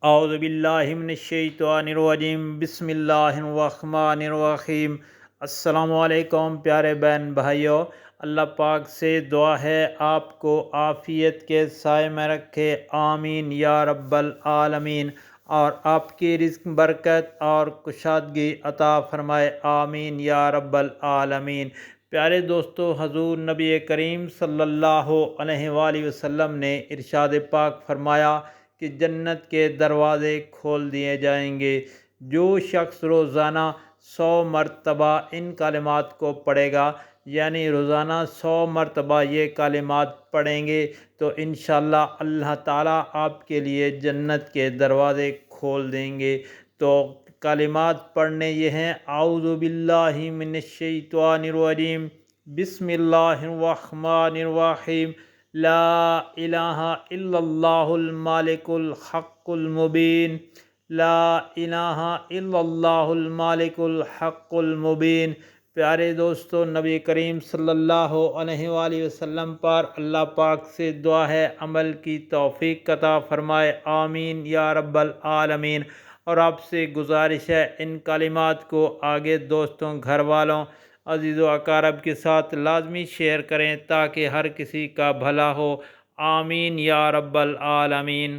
اعوذ باللہ من الشیطان الرجیم، بسم اللہ الرحمن الرحیم۔ السلام علیکم پیارے بہن بھائیوں، اللہ پاک سے دعا ہے آپ کو عافیت کے سائے میں رکھے، آمین یا رب العالمین، اور آپ کی رزق برکت اور کشادگی عطا فرمائے، آمین یا رب العالمین۔ پیارے دوستو، حضور نبی کریم صلی اللہ علیہ وآلہ وسلم نے ارشاد پاک فرمایا کہ جنت کے دروازے کھول دیے جائیں گے۔ جو شخص روزانہ 100 مرتبہ ان کلمات کو پڑھے گا، یعنی روزانہ 100 مرتبہ یہ کلمات پڑھیں گے، تو انشاءاللہ اللہ تعالیٰ آپ کے لیے جنت کے دروازے کھول دیں گے۔ تو کلمات پڑھنے یہ ہیں: اعوذ باللہ من الشیطان الرجیم، بسم اللہ الرحمن الرحیم، لا الہ الا اللہ المالک الحق المبین، لا الہ الا اللہ المالک الحق المبین۔ پیارے دوستو، نبی کریم صلی اللہ علیہ وآلہ وسلم پر اللہ پاک سے دعا ہے عمل کی توفیق عطا فرمائے، آمین یا رب العالمین۔ اور آپ سے گزارش ہے ان کلمات کو آگے دوستوں، گھر والوں، عزیز و اقارب کے ساتھ لازمی شیئر کریں تاکہ ہر کسی کا بھلا ہو، آمین یا رب العالمین۔